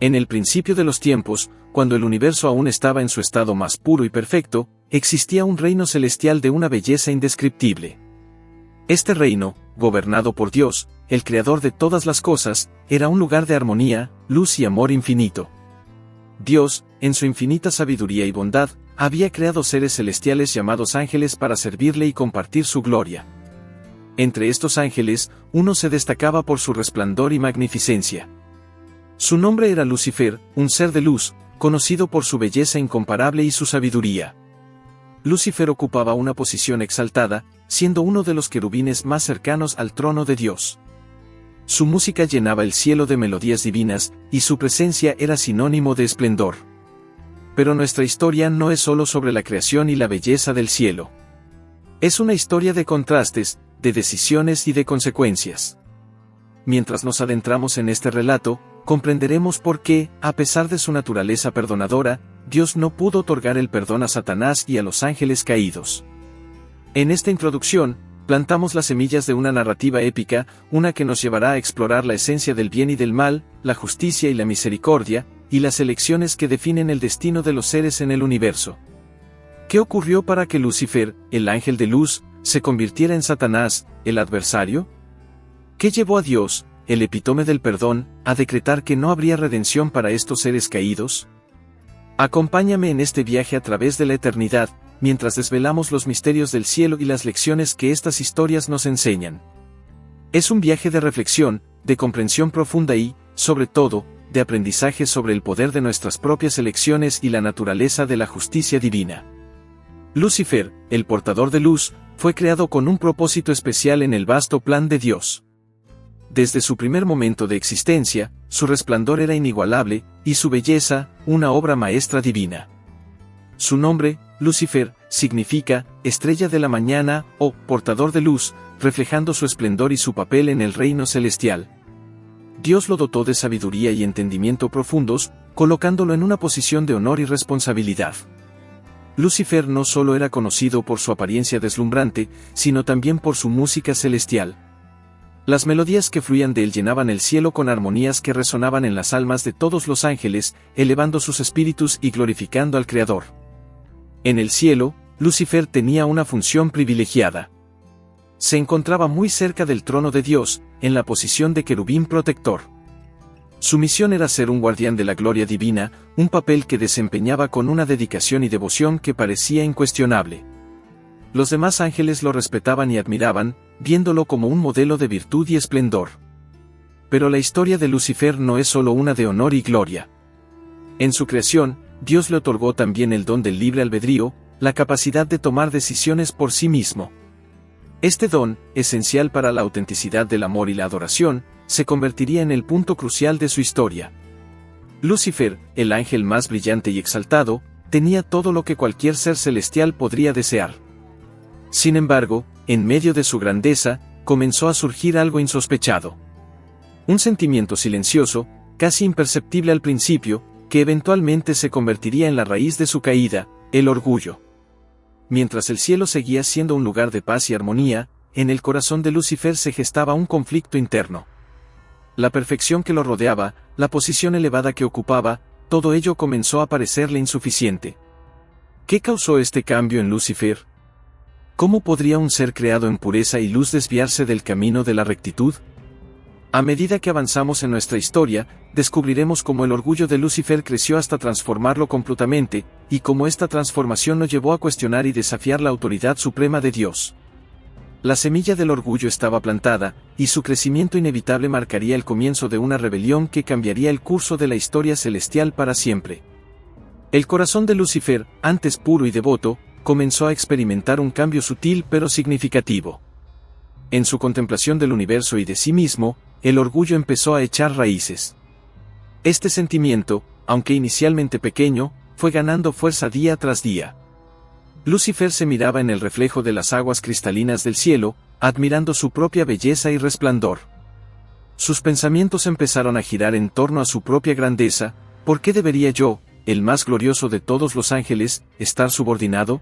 En el principio de los tiempos, cuando el universo aún estaba en su estado más puro y perfecto, existía un reino celestial de una belleza indescriptible. Este reino, gobernado por Dios, el creador de todas las cosas, era un lugar de armonía, luz y amor infinito. Dios, en su infinita sabiduría y bondad, había creado seres celestiales llamados ángeles para servirle y compartir su gloria. Entre estos ángeles, uno se destacaba por su resplandor y magnificencia. Su nombre era Lucifer, un ser de luz, conocido por su belleza incomparable y su sabiduría. Lucifer ocupaba una posición exaltada, siendo uno de los querubines más cercanos al trono de Dios. Su música llenaba el cielo de melodías divinas, y su presencia era sinónimo de esplendor. Pero nuestra historia no es solo sobre la creación y la belleza del cielo. Es una historia de contrastes, de decisiones y de consecuencias. Mientras nos adentramos en este relato, comprenderemos por qué, a pesar de su naturaleza perdonadora, Dios no pudo otorgar el perdón a Satanás y a los ángeles caídos. En esta introducción, plantamos las semillas de una narrativa épica, una que nos llevará a explorar la esencia del bien y del mal, la justicia y la misericordia, y las elecciones que definen el destino de los seres en el universo. ¿Qué ocurrió para que Lucifer, el ángel de luz, se convirtiera en Satanás, el adversario? ¿Qué llevó a Dios, el epítome del perdón, a decretar que no habría redención para estos seres caídos? Acompáñame en este viaje a través de la eternidad, mientras desvelamos los misterios del cielo y las lecciones que estas historias nos enseñan. Es un viaje de reflexión, de comprensión profunda y, sobre todo, de aprendizaje sobre el poder de nuestras propias elecciones y la naturaleza de la justicia divina. Lucifer, el portador de luz, fue creado con un propósito especial en el vasto plan de Dios. Desde su primer momento de existencia, su resplandor era inigualable, y su belleza, una obra maestra divina. Su nombre, Lucifer, significa estrella de la mañana o portador de luz, reflejando su esplendor y su papel en el reino celestial. Dios lo dotó de sabiduría y entendimiento profundos, colocándolo en una posición de honor y responsabilidad. Lucifer no solo era conocido por su apariencia deslumbrante, sino también por su música celestial. Las melodías que fluían de él llenaban el cielo con armonías que resonaban en las almas de todos los ángeles, elevando sus espíritus y glorificando al Creador. En el cielo, Lucifer tenía una función privilegiada. Se encontraba muy cerca del trono de Dios, en la posición de querubín protector. Su misión era ser un guardián de la gloria divina, un papel que desempeñaba con una dedicación y devoción que parecía incuestionable. Los demás ángeles lo respetaban y admiraban, viéndolo como un modelo de virtud y esplendor. Pero la historia de Lucifer no es solo una de honor y gloria. En su creación, Dios le otorgó también el don del libre albedrío, la capacidad de tomar decisiones por sí mismo. Este don, esencial para la autenticidad del amor y la adoración, se convertiría en el punto crucial de su historia. Lucifer, el ángel más brillante y exaltado, tenía todo lo que cualquier ser celestial podría desear. Sin embargo, en medio de su grandeza, comenzó a surgir algo insospechado. Un sentimiento silencioso, casi imperceptible al principio, que eventualmente se convertiría en la raíz de su caída, el orgullo. Mientras el cielo seguía siendo un lugar de paz y armonía, en el corazón de Lucifer se gestaba un conflicto interno. La perfección que lo rodeaba, la posición elevada que ocupaba, todo ello comenzó a parecerle insuficiente. ¿Qué causó este cambio en Lucifer? ¿Cómo podría un ser creado en pureza y luz desviarse del camino de la rectitud? A medida que avanzamos en nuestra historia, descubriremos cómo el orgullo de Lucifer creció hasta transformarlo completamente, y cómo esta transformación lo llevó a cuestionar y desafiar la autoridad suprema de Dios. La semilla del orgullo estaba plantada, y su crecimiento inevitable marcaría el comienzo de una rebelión que cambiaría el curso de la historia celestial para siempre. El corazón de Lucifer, antes puro y devoto, comenzó a experimentar un cambio sutil pero significativo. En su contemplación del universo y de sí mismo, el orgullo empezó a echar raíces. Este sentimiento, aunque inicialmente pequeño, fue ganando fuerza día tras día. Lucifer se miraba en el reflejo de las aguas cristalinas del cielo, admirando su propia belleza y resplandor. Sus pensamientos empezaron a girar en torno a su propia grandeza. ¿Por qué debería yo, el más glorioso de todos los ángeles, estar subordinado?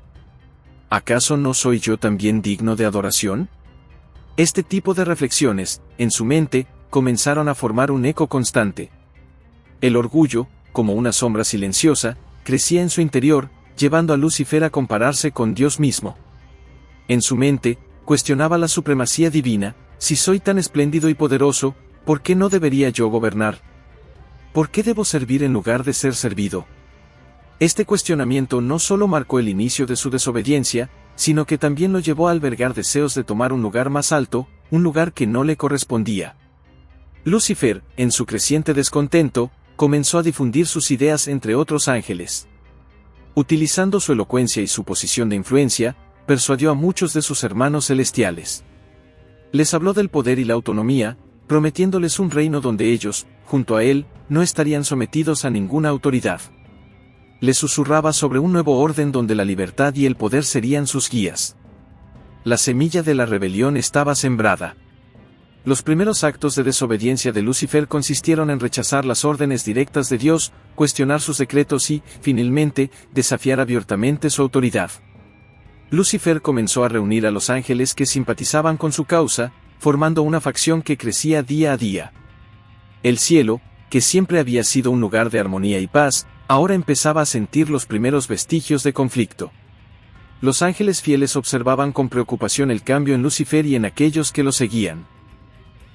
¿Acaso no soy yo también digno de adoración? Este tipo de reflexiones, en su mente, comenzaron a formar un eco constante. El orgullo, como una sombra silenciosa, crecía en su interior, llevando a Lucifer a compararse con Dios mismo. En su mente, cuestionaba la supremacía divina: si soy tan espléndido y poderoso, ¿por qué no debería yo gobernar? ¿Por qué debo servir en lugar de ser servido? Este cuestionamiento no solo marcó el inicio de su desobediencia, sino que también lo llevó a albergar deseos de tomar un lugar más alto, un lugar que no le correspondía. Lucifer, en su creciente descontento, comenzó a difundir sus ideas entre otros ángeles. Utilizando su elocuencia y su posición de influencia, persuadió a muchos de sus hermanos celestiales. Les habló del poder y la autonomía, prometiéndoles un reino donde ellos, junto a él, no estarían sometidos a ninguna autoridad. Les susurraba sobre un nuevo orden donde la libertad y el poder serían sus guías. La semilla de la rebelión estaba sembrada. Los primeros actos de desobediencia de Lucifer consistieron en rechazar las órdenes directas de Dios, cuestionar sus decretos y, finalmente, desafiar abiertamente su autoridad. Lucifer comenzó a reunir a los ángeles que simpatizaban con su causa, formando una facción que crecía día a día. El cielo, que siempre había sido un lugar de armonía y paz, ahora empezaba a sentir los primeros vestigios de conflicto. Los ángeles fieles observaban con preocupación el cambio en Lucifer y en aquellos que lo seguían.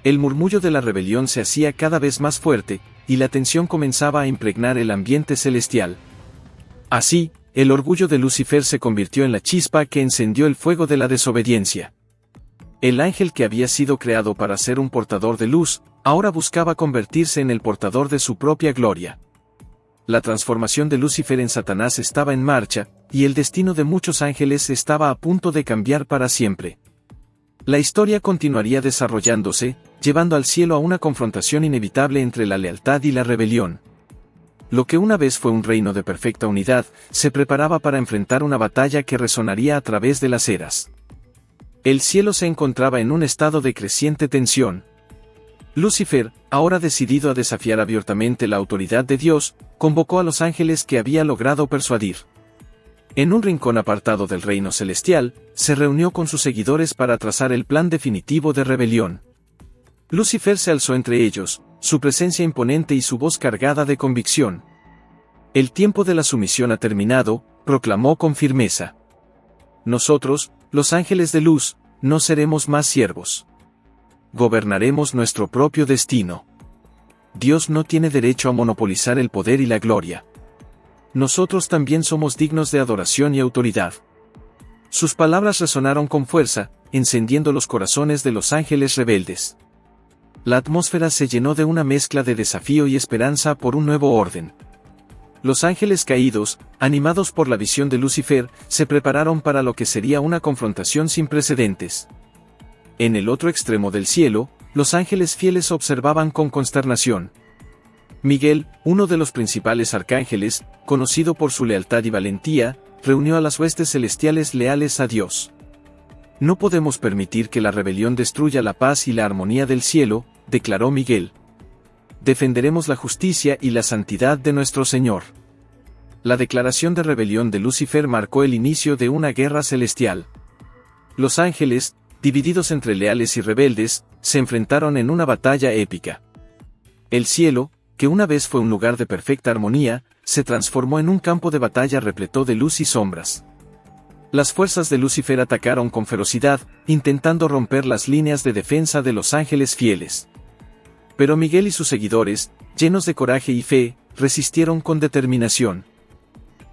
El murmullo de la rebelión se hacía cada vez más fuerte, y la tensión comenzaba a impregnar el ambiente celestial. Así, el orgullo de Lucifer se convirtió en la chispa que encendió el fuego de la desobediencia. El ángel que había sido creado para ser un portador de luz, ahora buscaba convertirse en el portador de su propia gloria. La transformación de Lucifer en Satanás estaba en marcha, y el destino de muchos ángeles estaba a punto de cambiar para siempre. La historia continuaría desarrollándose, llevando al cielo a una confrontación inevitable entre la lealtad y la rebelión. Lo que una vez fue un reino de perfecta unidad, se preparaba para enfrentar una batalla que resonaría a través de las eras. El cielo se encontraba en un estado de creciente tensión. Lucifer, ahora decidido a desafiar abiertamente la autoridad de Dios, convocó a los ángeles que había logrado persuadir. En un rincón apartado del reino celestial, se reunió con sus seguidores para trazar el plan definitivo de rebelión. Lucifer se alzó entre ellos, su presencia imponente y su voz cargada de convicción. El tiempo de la sumisión ha terminado, proclamó con firmeza. Nosotros, los ángeles de luz, no seremos más siervos. Gobernaremos nuestro propio destino. Dios no tiene derecho a monopolizar el poder y la gloria. Nosotros también somos dignos de adoración y autoridad. Sus palabras resonaron con fuerza, encendiendo los corazones de los ángeles rebeldes. La atmósfera se llenó de una mezcla de desafío y esperanza por un nuevo orden. Los ángeles caídos, animados por la visión de Lucifer, se prepararon para lo que sería una confrontación sin precedentes. En el otro extremo del cielo, los ángeles fieles observaban con consternación. Miguel, uno de los principales arcángeles, conocido por su lealtad y valentía, reunió a las huestes celestiales leales a Dios. No podemos permitir que la rebelión destruya la paz y la armonía del cielo, declaró Miguel. Defenderemos la justicia y la santidad de nuestro Señor. La declaración de rebelión de Lucifer marcó el inicio de una guerra celestial. Los ángeles, divididos entre leales y rebeldes, se enfrentaron en una batalla épica. El cielo, que una vez fue un lugar de perfecta armonía, se transformó en un campo de batalla repleto de luz y sombras. Las fuerzas de Lucifer atacaron con ferocidad, intentando romper las líneas de defensa de los ángeles fieles. Pero Miguel y sus seguidores, llenos de coraje y fe, resistieron con determinación.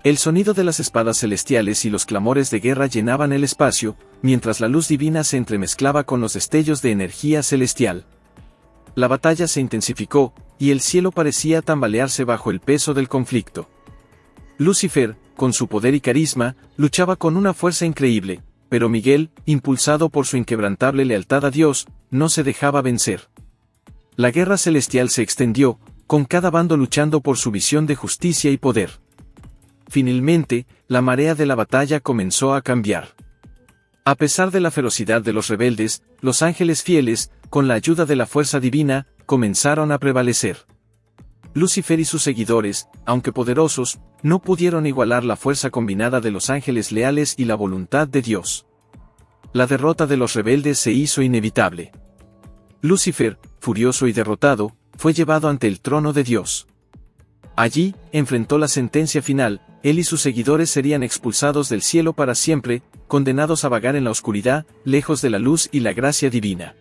El sonido de las espadas celestiales y los clamores de guerra llenaban el espacio, mientras la luz divina se entremezclaba con los destellos de energía celestial. La batalla se intensificó, y el cielo parecía tambalearse bajo el peso del conflicto. Lucifer, con su poder y carisma, luchaba con una fuerza increíble, pero Miguel, impulsado por su inquebrantable lealtad a Dios, no se dejaba vencer. La guerra celestial se extendió, con cada bando luchando por su visión de justicia y poder. Finalmente, la marea de la batalla comenzó a cambiar. A pesar de la ferocidad de los rebeldes, los ángeles fieles, con la ayuda de la fuerza divina, comenzaron a prevalecer. Lucifer y sus seguidores, aunque poderosos, no pudieron igualar la fuerza combinada de los ángeles leales y la voluntad de Dios. La derrota de los rebeldes se hizo inevitable. Lucifer, furioso y derrotado, fue llevado ante el trono de Dios. Allí, enfrentó la sentencia final, él y sus seguidores serían expulsados del cielo para siempre, condenados a vagar en la oscuridad, lejos de la luz y la gracia divina.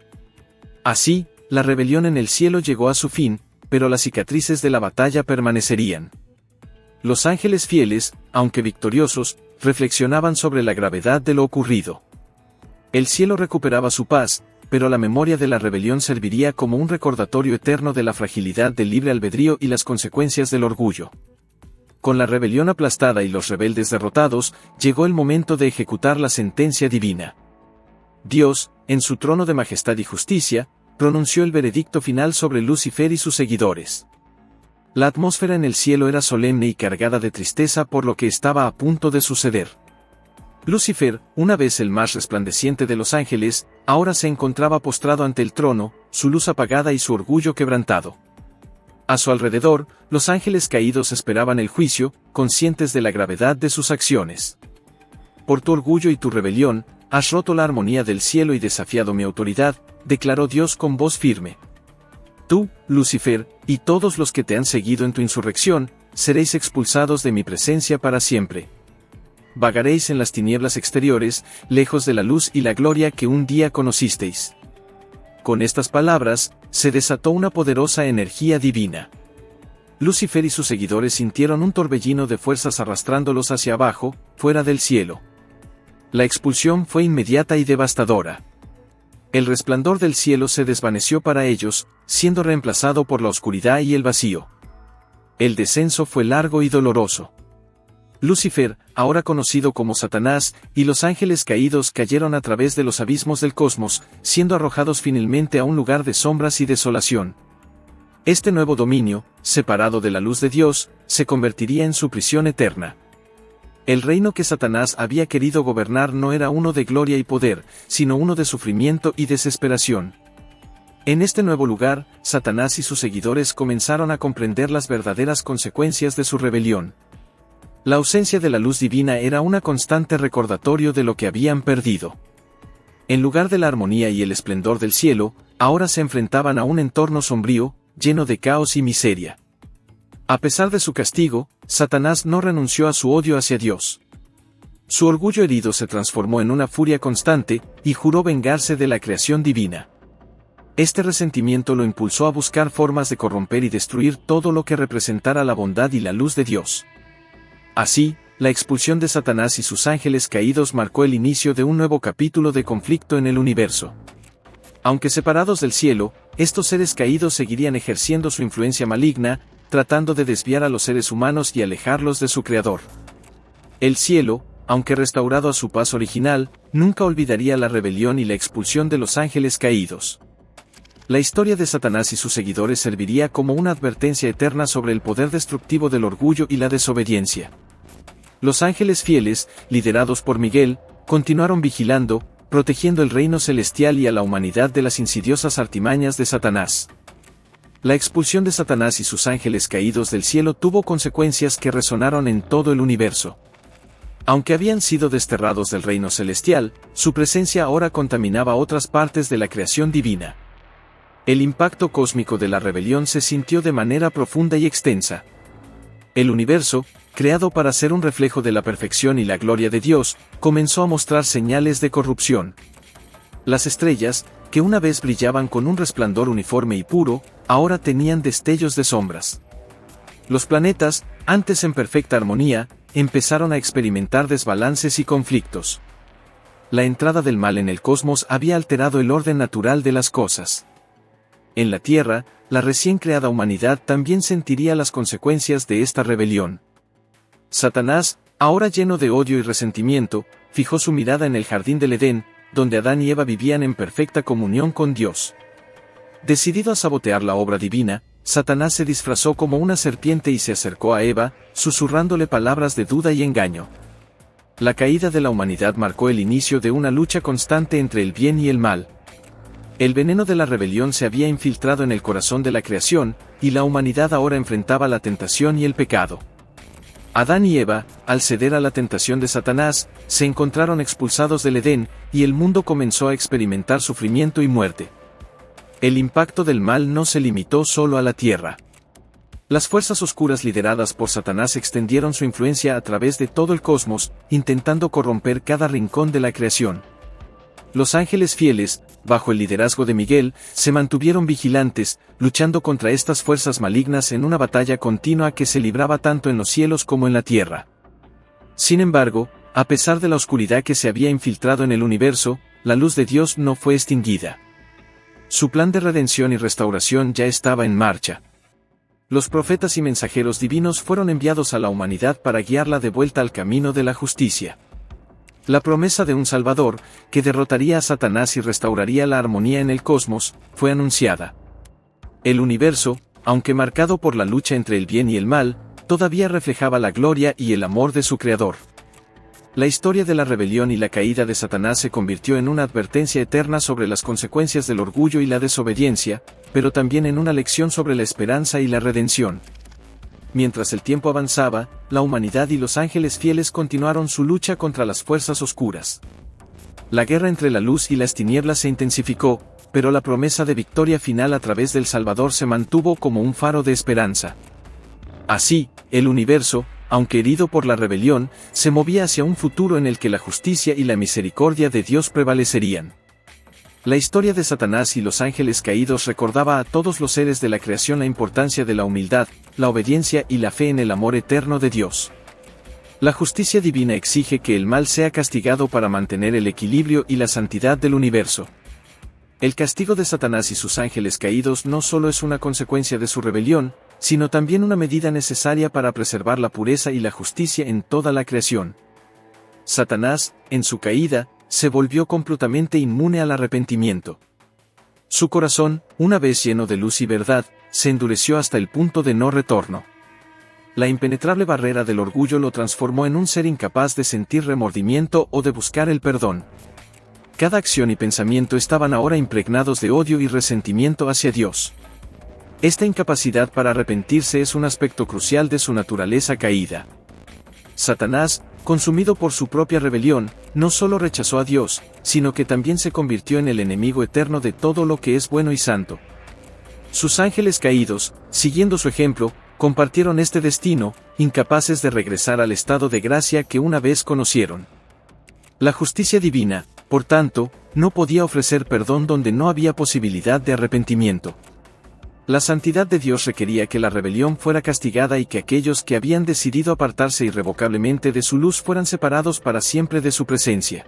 Así, la rebelión en el cielo llegó a su fin, pero las cicatrices de la batalla permanecerían. Los ángeles fieles, aunque victoriosos, reflexionaban sobre la gravedad de lo ocurrido. El cielo recuperaba su paz, pero la memoria de la rebelión serviría como un recordatorio eterno de la fragilidad del libre albedrío y las consecuencias del orgullo. Con la rebelión aplastada y los rebeldes derrotados, llegó el momento de ejecutar la sentencia divina. Dios, en su trono de majestad y justicia, pronunció el veredicto final sobre Lucifer y sus seguidores. La atmósfera en el cielo era solemne y cargada de tristeza por lo que estaba a punto de suceder. Lucifer, una vez el más resplandeciente de los ángeles, ahora se encontraba postrado ante el trono, su luz apagada y su orgullo quebrantado. A su alrededor, los ángeles caídos esperaban el juicio, conscientes de la gravedad de sus acciones. Por tu orgullo y tu rebelión, has roto la armonía del cielo y desafiado mi autoridad, declaró Dios con voz firme. Tú, Lucifer, y todos los que te han seguido en tu insurrección, seréis expulsados de mi presencia para siempre. Vagaréis en las tinieblas exteriores, lejos de la luz y la gloria que un día conocisteis. Con estas palabras, se desató una poderosa energía divina. Lucifer y sus seguidores sintieron un torbellino de fuerzas arrastrándolos hacia abajo, fuera del cielo. La expulsión fue inmediata y devastadora. El resplandor del cielo se desvaneció para ellos, siendo reemplazado por la oscuridad y el vacío. El descenso fue largo y doloroso. Lucifer, ahora conocido como Satanás, y los ángeles caídos cayeron a través de los abismos del cosmos, siendo arrojados finalmente a un lugar de sombras y desolación. Este nuevo dominio, separado de la luz de Dios, se convertiría en su prisión eterna. El reino que Satanás había querido gobernar no era uno de gloria y poder, sino uno de sufrimiento y desesperación. En este nuevo lugar, Satanás y sus seguidores comenzaron a comprender las verdaderas consecuencias de su rebelión. La ausencia de la luz divina era un constante recordatorio de lo que habían perdido. En lugar de la armonía y el esplendor del cielo, ahora se enfrentaban a un entorno sombrío, lleno de caos y miseria. A pesar de su castigo, Satanás no renunció a su odio hacia Dios. Su orgullo herido se transformó en una furia constante, y juró vengarse de la creación divina. Este resentimiento lo impulsó a buscar formas de corromper y destruir todo lo que representara la bondad y la luz de Dios. Así, la expulsión de Satanás y sus ángeles caídos marcó el inicio de un nuevo capítulo de conflicto en el universo. Aunque separados del cielo, estos seres caídos seguirían ejerciendo su influencia maligna, tratando de desviar a los seres humanos y alejarlos de su Creador. El cielo, aunque restaurado a su paz original, nunca olvidaría la rebelión y la expulsión de los ángeles caídos. La historia de Satanás y sus seguidores serviría como una advertencia eterna sobre el poder destructivo del orgullo y la desobediencia. Los ángeles fieles, liderados por Miguel, continuaron vigilando, protegiendo el reino celestial y a la humanidad de las insidiosas artimañas de Satanás. La expulsión de Satanás y sus ángeles caídos del cielo tuvo consecuencias que resonaron en todo el universo. Aunque habían sido desterrados del reino celestial, su presencia ahora contaminaba otras partes de la creación divina. El impacto cósmico de la rebelión se sintió de manera profunda y extensa. El universo, creado para ser un reflejo de la perfección y la gloria de Dios, comenzó a mostrar señales de corrupción. Las estrellas, que una vez brillaban con un resplandor uniforme y puro, ahora tenían destellos de sombras. Los planetas, antes en perfecta armonía, empezaron a experimentar desbalances y conflictos. La entrada del mal en el cosmos había alterado el orden natural de las cosas. En la Tierra, la recién creada humanidad también sentiría las consecuencias de esta rebelión. Satanás, ahora lleno de odio y resentimiento, fijó su mirada en el jardín del Edén, donde Adán y Eva vivían en perfecta comunión con Dios. Decidido a sabotear la obra divina, Satanás se disfrazó como una serpiente y se acercó a Eva, susurrándole palabras de duda y engaño. La caída de la humanidad marcó el inicio de una lucha constante entre el bien y el mal. El veneno de la rebelión se había infiltrado en el corazón de la creación, y la humanidad ahora enfrentaba la tentación y el pecado. Adán y Eva, al ceder a la tentación de Satanás, se encontraron expulsados del Edén, y el mundo comenzó a experimentar sufrimiento y muerte. El impacto del mal no se limitó solo a la tierra. Las fuerzas oscuras lideradas por Satanás extendieron su influencia a través de todo el cosmos, intentando corromper cada rincón de la creación. Los ángeles fieles, bajo el liderazgo de Miguel, se mantuvieron vigilantes, luchando contra estas fuerzas malignas en una batalla continua que se libraba tanto en los cielos como en la tierra. Sin embargo, a pesar de la oscuridad que se había infiltrado en el universo, la luz de Dios no fue extinguida. Su plan de redención y restauración ya estaba en marcha. Los profetas y mensajeros divinos fueron enviados a la humanidad para guiarla de vuelta al camino de la justicia. La promesa de un Salvador, que derrotaría a Satanás y restauraría la armonía en el cosmos, fue anunciada. El universo, aunque marcado por la lucha entre el bien y el mal, todavía reflejaba la gloria y el amor de su Creador. La historia de la rebelión y la caída de Satanás se convirtió en una advertencia eterna sobre las consecuencias del orgullo y la desobediencia, pero también en una lección sobre la esperanza y la redención. Mientras el tiempo avanzaba, la humanidad y los ángeles fieles continuaron su lucha contra las fuerzas oscuras. La guerra entre la luz y las tinieblas se intensificó, pero la promesa de victoria final a través del Salvador se mantuvo como un faro de esperanza. Así, el universo, aunque herido por la rebelión, se movía hacia un futuro en el que la justicia y la misericordia de Dios prevalecerían. La historia de Satanás y los ángeles caídos recordaba a todos los seres de la creación la importancia de la humildad, la obediencia y la fe en el amor eterno de Dios. La justicia divina exige que el mal sea castigado para mantener el equilibrio y la santidad del universo. El castigo de Satanás y sus ángeles caídos no solo es una consecuencia de su rebelión, sino también una medida necesaria para preservar la pureza y la justicia en toda la creación. Satanás, en su caída, se volvió completamente inmune al arrepentimiento. Su corazón, una vez lleno de luz y verdad, se endureció hasta el punto de no retorno. La impenetrable barrera del orgullo lo transformó en un ser incapaz de sentir remordimiento o de buscar el perdón. Cada acción y pensamiento estaban ahora impregnados de odio y resentimiento hacia Dios. Esta incapacidad para arrepentirse es un aspecto crucial de su naturaleza caída. Satanás, consumido por su propia rebelión, no solo rechazó a Dios, sino que también se convirtió en el enemigo eterno de todo lo que es bueno y santo. Sus ángeles caídos, siguiendo su ejemplo, compartieron este destino, incapaces de regresar al estado de gracia que una vez conocieron. La justicia divina, por tanto, no podía ofrecer perdón donde no había posibilidad de arrepentimiento. La santidad de Dios requería que la rebelión fuera castigada y que aquellos que habían decidido apartarse irrevocablemente de su luz fueran separados para siempre de su presencia.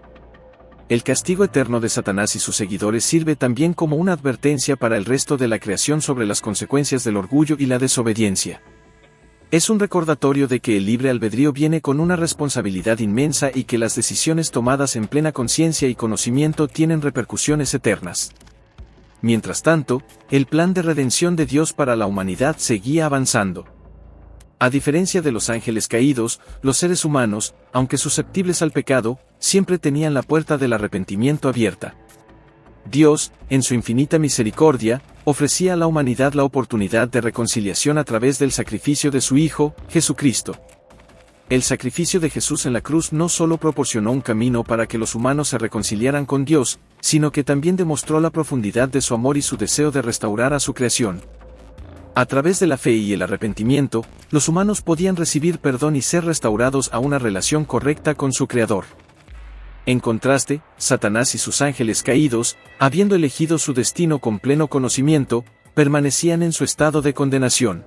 El castigo eterno de Satanás y sus seguidores sirve también como una advertencia para el resto de la creación sobre las consecuencias del orgullo y la desobediencia. Es un recordatorio de que el libre albedrío viene con una responsabilidad inmensa y que las decisiones tomadas en plena conciencia y conocimiento tienen repercusiones eternas. Mientras tanto, el plan de redención de Dios para la humanidad seguía avanzando. A diferencia de los ángeles caídos, los seres humanos, aunque susceptibles al pecado, siempre tenían la puerta del arrepentimiento abierta. Dios, en su infinita misericordia, ofrecía a la humanidad la oportunidad de reconciliación a través del sacrificio de su Hijo, Jesucristo. El sacrificio de Jesús en la cruz no solo proporcionó un camino para que los humanos se reconciliaran con Dios, sino que también demostró la profundidad de su amor y su deseo de restaurar a su creación. A través de la fe y el arrepentimiento, los humanos podían recibir perdón y ser restaurados a una relación correcta con su Creador. En contraste, Satanás y sus ángeles caídos, habiendo elegido su destino con pleno conocimiento, permanecían en su estado de condenación.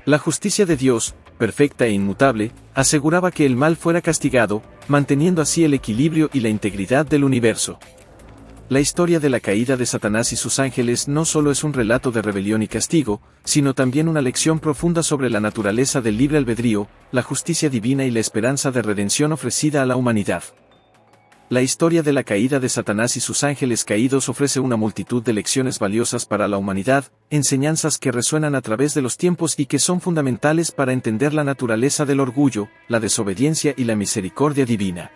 La justicia de Dios, perfecta e inmutable, aseguraba que el mal fuera castigado, manteniendo así el equilibrio y la integridad del universo. La historia de la caída de Satanás y sus ángeles no solo es un relato de rebelión y castigo, sino también una lección profunda sobre la naturaleza del libre albedrío, la justicia divina y la esperanza de redención ofrecida a la humanidad. La historia de la caída de Satanás y sus ángeles caídos ofrece una multitud de lecciones valiosas para la humanidad, enseñanzas que resuenan a través de los tiempos y que son fundamentales para entender la naturaleza del orgullo, la desobediencia y la misericordia divina.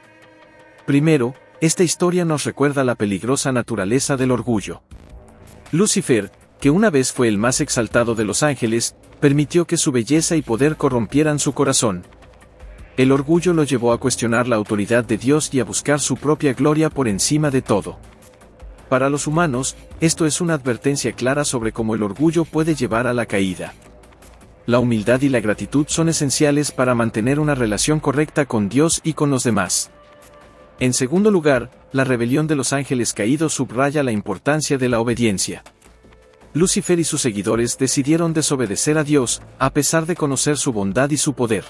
Primero, esta historia nos recuerda la peligrosa naturaleza del orgullo. Lucifer, que una vez fue el más exaltado de los ángeles, permitió que su belleza y poder corrompieran su corazón. El orgullo lo llevó a cuestionar la autoridad de Dios y a buscar su propia gloria por encima de todo. Para los humanos, esto es una advertencia clara sobre cómo el orgullo puede llevar a la caída. La humildad y la gratitud son esenciales para mantener una relación correcta con Dios y con los demás. En segundo lugar, la rebelión de los ángeles caídos subraya la importancia de la obediencia. Lucifer y sus seguidores decidieron desobedecer a Dios, a pesar de conocer su bondad y su poder.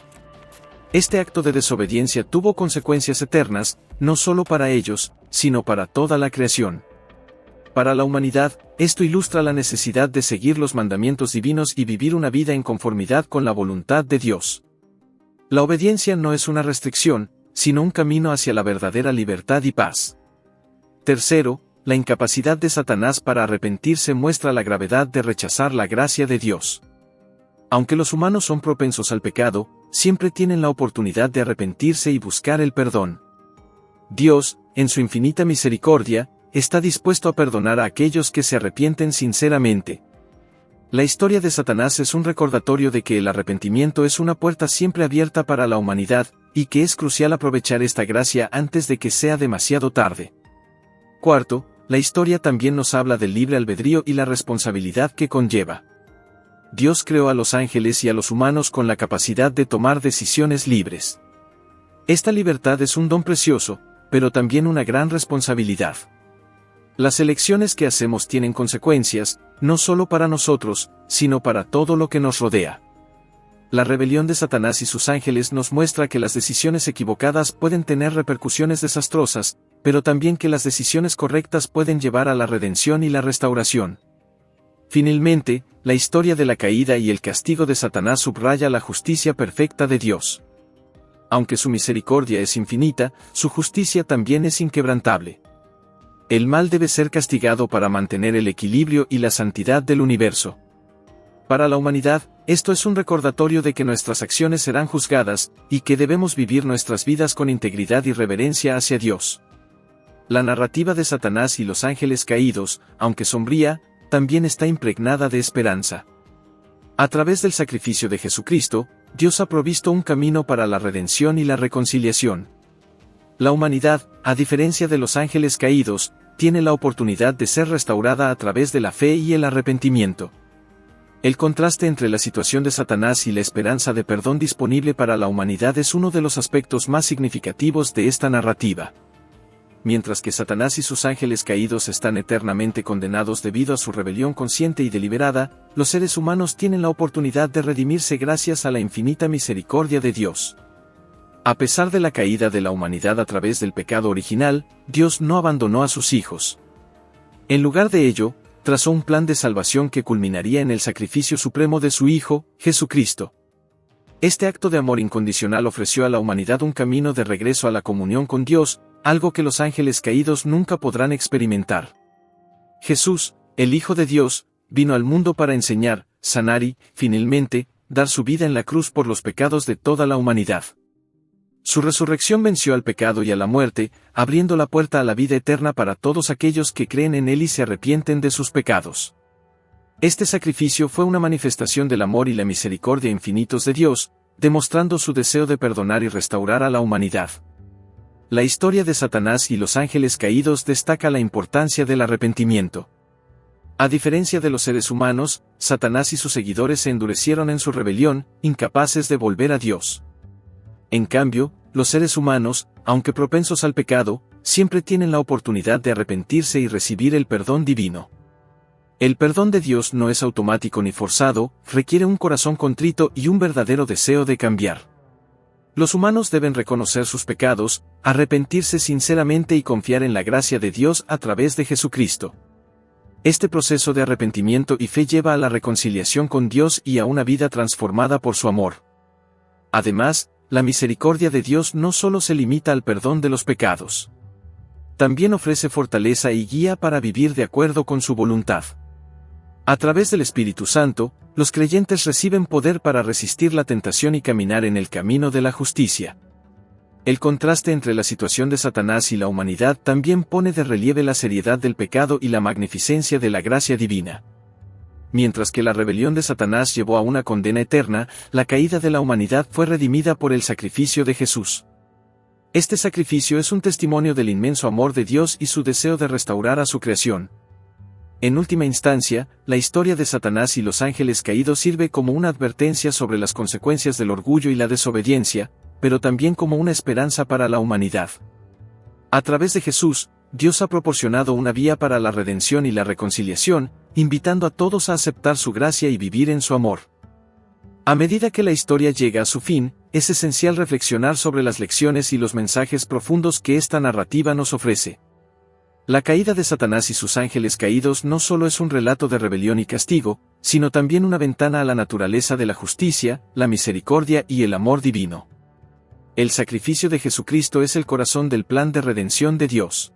Este acto de desobediencia tuvo consecuencias eternas, no solo para ellos, sino para toda la creación. Para la humanidad, esto ilustra la necesidad de seguir los mandamientos divinos y vivir una vida en conformidad con la voluntad de Dios. La obediencia no es una restricción, sino un camino hacia la verdadera libertad y paz. Tercero, la incapacidad de Satanás para arrepentirse muestra la gravedad de rechazar la gracia de Dios. Aunque los humanos son propensos al pecado, siempre tienen la oportunidad de arrepentirse y buscar el perdón. Dios, en su infinita misericordia, está dispuesto a perdonar a aquellos que se arrepienten sinceramente. La historia de Satanás es un recordatorio de que el arrepentimiento es una puerta siempre abierta para la humanidad, y que es crucial aprovechar esta gracia antes de que sea demasiado tarde. Cuarto, la historia también nos habla del libre albedrío y la responsabilidad que conlleva. Dios creó a los ángeles y a los humanos con la capacidad de tomar decisiones libres. Esta libertad es un don precioso, pero también una gran responsabilidad. Las elecciones que hacemos tienen consecuencias, no solo para nosotros, sino para todo lo que nos rodea. La rebelión de Satanás y sus ángeles nos muestra que las decisiones equivocadas pueden tener repercusiones desastrosas, pero también que las decisiones correctas pueden llevar a la redención y la restauración. Finalmente, la historia de la caída y el castigo de Satanás subraya la justicia perfecta de Dios. Aunque su misericordia es infinita, su justicia también es inquebrantable. El mal debe ser castigado para mantener el equilibrio y la santidad del universo. Para la humanidad, esto es un recordatorio de que nuestras acciones serán juzgadas, y que debemos vivir nuestras vidas con integridad y reverencia hacia Dios. La narrativa de Satanás y los ángeles caídos, aunque sombría, también está impregnada de esperanza. A través del sacrificio de Jesucristo, Dios ha provisto un camino para la redención y la reconciliación. La humanidad, a diferencia de los ángeles caídos, tiene la oportunidad de ser restaurada a través de la fe y el arrepentimiento. El contraste entre la situación de Satanás y la esperanza de perdón disponible para la humanidad es uno de los aspectos más significativos de esta narrativa. Mientras que Satanás y sus ángeles caídos están eternamente condenados debido a su rebelión consciente y deliberada, los seres humanos tienen la oportunidad de redimirse gracias a la infinita misericordia de Dios. A pesar de la caída de la humanidad a través del pecado original, Dios no abandonó a sus hijos. En lugar de ello, trazó un plan de salvación que culminaría en el sacrificio supremo de su Hijo, Jesucristo. Este acto de amor incondicional ofreció a la humanidad un camino de regreso a la comunión con Dios, algo que los ángeles caídos nunca podrán experimentar. Jesús, el Hijo de Dios, vino al mundo para enseñar, sanar y, finalmente, dar su vida en la cruz por los pecados de toda la humanidad. Su resurrección venció al pecado y a la muerte, abriendo la puerta a la vida eterna para todos aquellos que creen en Él y se arrepienten de sus pecados. Este sacrificio fue una manifestación del amor y la misericordia infinitos de Dios, demostrando su deseo de perdonar y restaurar a la humanidad. La historia de Satanás y los ángeles caídos destaca la importancia del arrepentimiento. A diferencia de los seres humanos, Satanás y sus seguidores se endurecieron en su rebelión, incapaces de volver a Dios. En cambio, los seres humanos, aunque propensos al pecado, siempre tienen la oportunidad de arrepentirse y recibir el perdón divino. El perdón de Dios no es automático ni forzado, requiere un corazón contrito y un verdadero deseo de cambiar. Los humanos deben reconocer sus pecados, arrepentirse sinceramente y confiar en la gracia de Dios a través de Jesucristo. Este proceso de arrepentimiento y fe lleva a la reconciliación con Dios y a una vida transformada por su amor. Además, la misericordia de Dios no solo se limita al perdón de los pecados. También ofrece fortaleza y guía para vivir de acuerdo con su voluntad. A través del Espíritu Santo, los creyentes reciben poder para resistir la tentación y caminar en el camino de la justicia. El contraste entre la situación de Satanás y la humanidad también pone de relieve la seriedad del pecado y la magnificencia de la gracia divina. Mientras que la rebelión de Satanás llevó a una condena eterna, la caída de la humanidad fue redimida por el sacrificio de Jesús. Este sacrificio es un testimonio del inmenso amor de Dios y su deseo de restaurar a su creación. En última instancia, la historia de Satanás y los ángeles caídos sirve como una advertencia sobre las consecuencias del orgullo y la desobediencia, pero también como una esperanza para la humanidad. A través de Jesús, Dios ha proporcionado una vía para la redención y la reconciliación, invitando a todos a aceptar su gracia y vivir en su amor. A medida que la historia llega a su fin, es esencial reflexionar sobre las lecciones y los mensajes profundos que esta narrativa nos ofrece. La caída de Satanás y sus ángeles caídos no solo es un relato de rebelión y castigo, sino también una ventana a la naturaleza de la justicia, la misericordia y el amor divino. El sacrificio de Jesucristo es el corazón del plan de redención de Dios.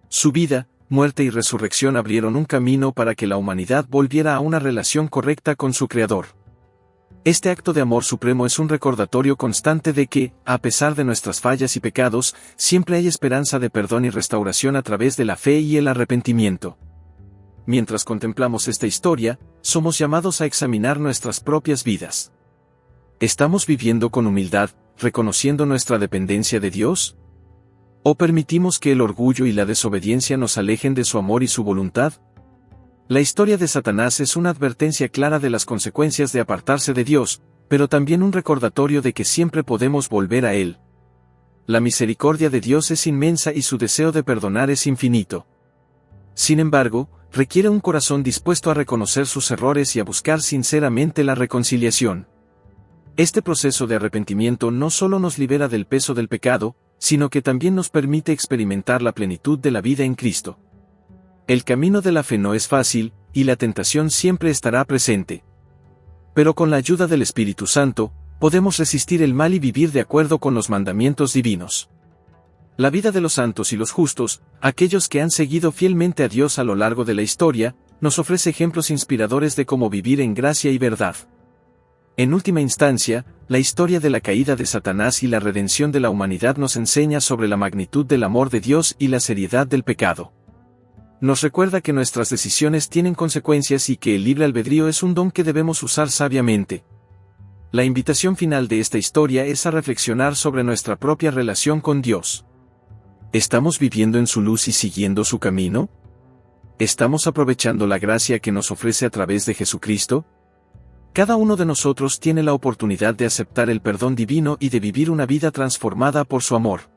Su vida, muerte y resurrección abrieron un camino para que la humanidad volviera a una relación correcta con su Creador. Este acto de amor supremo es un recordatorio constante de que, a pesar de nuestras fallas y pecados, siempre hay esperanza de perdón y restauración a través de la fe y el arrepentimiento. Mientras contemplamos esta historia, somos llamados a examinar nuestras propias vidas. ¿Estamos viviendo con humildad, reconociendo nuestra dependencia de Dios? ¿O permitimos que el orgullo y la desobediencia nos alejen de su amor y su voluntad? La historia de Satanás es una advertencia clara de las consecuencias de apartarse de Dios, pero también un recordatorio de que siempre podemos volver a Él. La misericordia de Dios es inmensa y su deseo de perdonar es infinito. Sin embargo, requiere un corazón dispuesto a reconocer sus errores y a buscar sinceramente la reconciliación. Este proceso de arrepentimiento no solo nos libera del peso del pecado, sino que también nos permite experimentar la plenitud de la vida en Cristo. El camino de la fe no es fácil, y la tentación siempre estará presente. Pero con la ayuda del Espíritu Santo, podemos resistir el mal y vivir de acuerdo con los mandamientos divinos. La vida de los santos y los justos, aquellos que han seguido fielmente a Dios a lo largo de la historia, nos ofrece ejemplos inspiradores de cómo vivir en gracia y verdad. En última instancia, la historia de la caída de Satanás y la redención de la humanidad nos enseña sobre la magnitud del amor de Dios y la seriedad del pecado. Nos recuerda que nuestras decisiones tienen consecuencias y que el libre albedrío es un don que debemos usar sabiamente. La invitación final de esta historia es a reflexionar sobre nuestra propia relación con Dios. ¿Estamos viviendo en su luz y siguiendo su camino? ¿Estamos aprovechando la gracia que nos ofrece a través de Jesucristo? Cada uno de nosotros tiene la oportunidad de aceptar el perdón divino y de vivir una vida transformada por su amor.